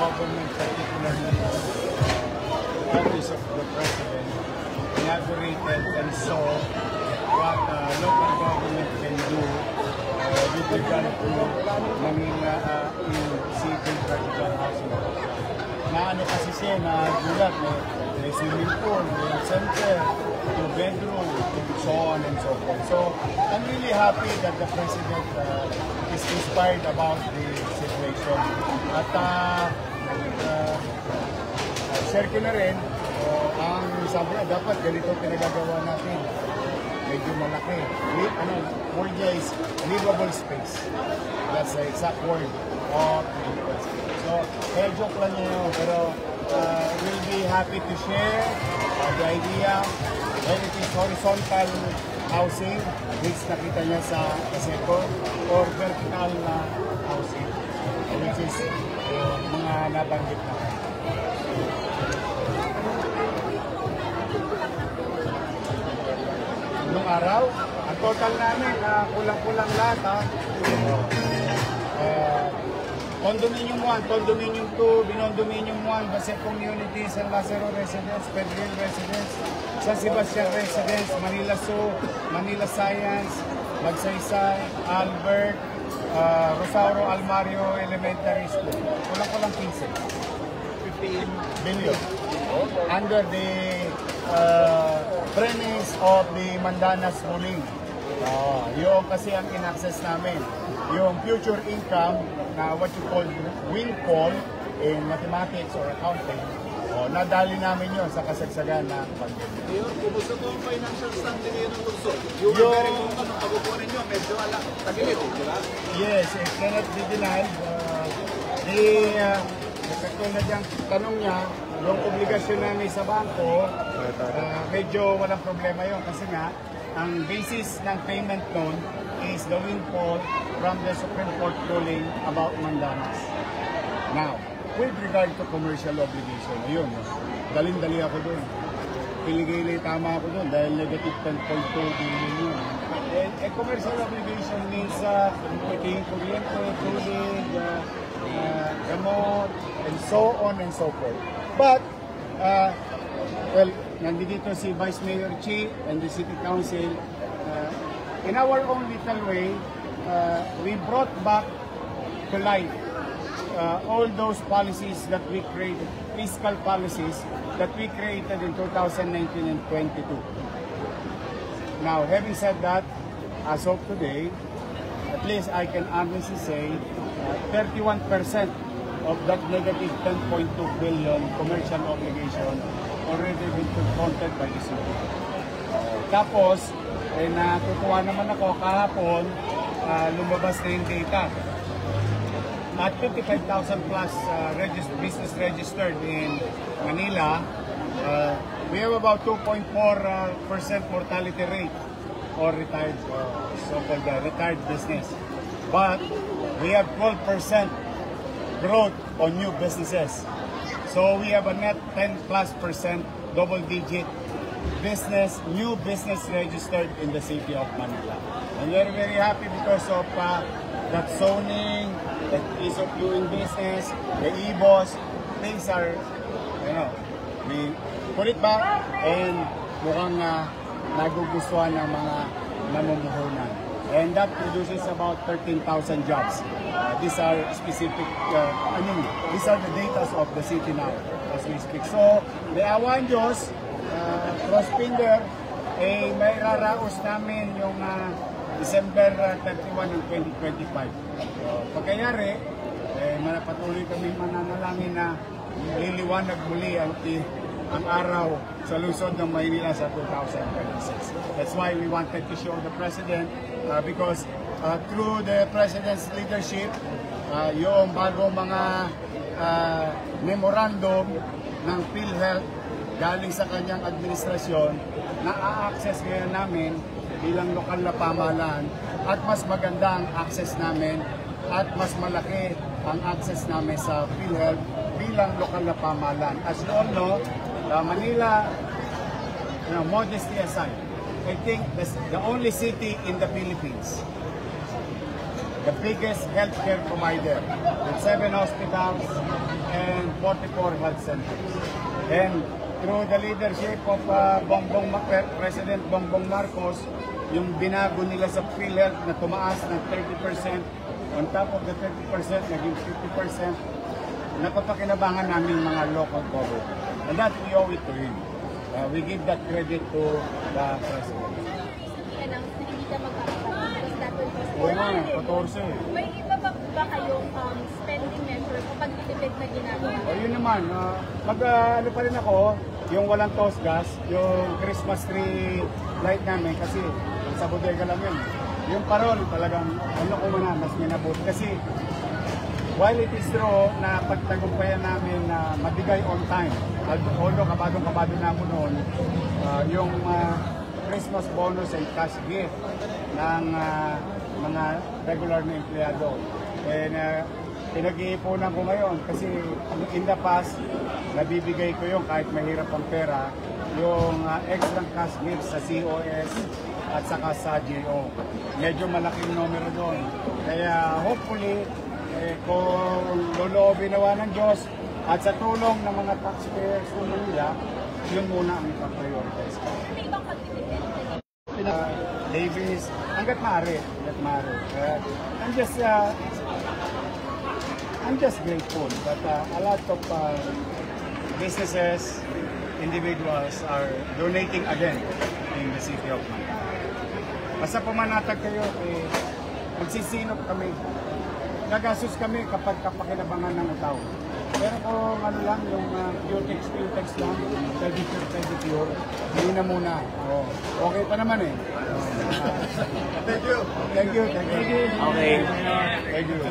government, particularly the office of the president, inaugurated and saw what local government can do with regard to Manila in city vertical housing. Na ano kasi siya, nagulat, may swimming pool, may center, 2 bedroom, so on and so forth. So, I'm really happy that the President is inspired about the situation. At share ko na rin, ang sabi na dapat ganito pinagagawa natin. Medyo malaki. Word niya is livable space. That's the exact word of livable space. So, joke lang yun, pero we'll be happy to share the idea when it is horizontal housing, which nakita niya sa sector, or vertical housing, which is mga nabanggit na. Nung araw, ang total namin, kulang-kulang lahat Condominium 1, Condominium 2, Binondominium 1, Base Community, San Lazaro Residence, Pedril Residence, San Sebastian Residence, Manila Zoo, Manila Science, Magsaysay, Albert, Rosario Almario Elementary School. Kulang-kulang 15 billion. Under the premise of the Mandanas ruling. Yung kasi ang in-access namin. Yung future income na what you call windfall in mathematics or accounting, nadali namin yun sa kasagsagan ng pandemya. Yun, kumusta po ang financial standing ngayon ng lungsod? Yung very kung pag-upunin nyo, medyo tagilid, di ba? Yes, it cannot be denied. Katulad yung tanong niya, yung obligasyon namin sa bangko, medyo walang problema yun kasi nga, ang basis ng payment noon is the windfall from the Supreme Court ruling about Mandanas. Now, with regard to commercial obligation, yun, dalin-dali ako doon. Piligay tama ako doon dahil negative 10.2 billion yun. And commercial obligation means pagiging kuryente, tubig, gamot, and so on and so forth. But, well, nandito si Vice Mayor Chi and the City Council. In our own little way, we brought back to life all those policies that we created, fiscal policies that we created in 2019 and 22. Now, having said that, as of today, at least I can honestly say 31% of that negative 10.2 billion commercial obligation already been confronted by the city. Tapos, natutuwa naman ako kahapon, lumabas na yung data. At 55,000 plus business registered in Manila, we have about 2.4% mortality rate or retired, so-called retired business. But we have 12% growth on new businesses. So we have a net 10+% double-digit new business registered in the city of Manila. And we're very happy because of that zoning, the ease of doing business, the e-boss. Things are, we put it back and mukhang nagugustuhan ng mga namumuhunan. And that produces about 13,000 jobs. These are specific, these are the data of the city now as we speak. So, may awan Diyos, cross finger, may raraos namin yung December 31 ng 2025. Pagkayari, patuloy kami mananalangin na liliwanag muli ang araw sa lungsod ng Maynila sa 2026. That's why we wanted to show the President because through the President's leadership, yung bagong mga memorandum ng PhilHealth galing sa kanyang administrasyon na a-access ngayon namin bilang lokal na pamahalaan at mas maganda ang access namin at mas malaki ang access namin sa PhilHealth bilang lokal na pamahalaan. As you all know, Manila, modesty aside, I think that's the only city in the Philippines the biggest healthcare provider with 7 hospitals and 44 health centers. And through the leadership of President Bongbong Marcos, yung binago nila sa PhilHealth na tumaas ng 30%, on top of the 30%, naging 50%, napapakinabangan namin mga local government. And that we owe it to him. We give that credit to the President. Announce na hindi ka magkakaroon because that will cost Oo nga, more. 14. May iba ba kayong spending measure kapag titipid na ginagawa? O yun naman, ano pa rin ako, yung walang toast gas, yung Christmas tree light namin kasi sa bodega lang yun. Yung parol talagang ano ko muna, mas minabot. Kasi while it is true na pagtagumpayan namin na mabigay on time, although kabadong-kabado na ako noon, yung Christmas bonus and cash gift ng mga regular na empleyado. And pinag-iipunan ko ngayon kasi in the past, nabibigay ko yung kahit mahirap ang pera, yung extra cash gift sa COS at saka sa GO. Medyo malaking numero doon. Kaya hopefully, kung loloobin nawa ng Diyos at sa tulong ng mga taxpayers ng Manila, yun muna ang ipag-prioritize ko. May ibang pagtitipid? Davis, hanggat maaari. I'm just grateful that a lot of businesses, individuals are donating again in the city of Manila. Basta pumanatag kayo, magsisinop kami. Gagastos kami kapag kapakinabangan ng utaw. Pero kung ano lang, yung Q-Tex lang, pedicure, yun na muna. Okay pa naman eh. Thank you. Thank you. Okay. Thank you.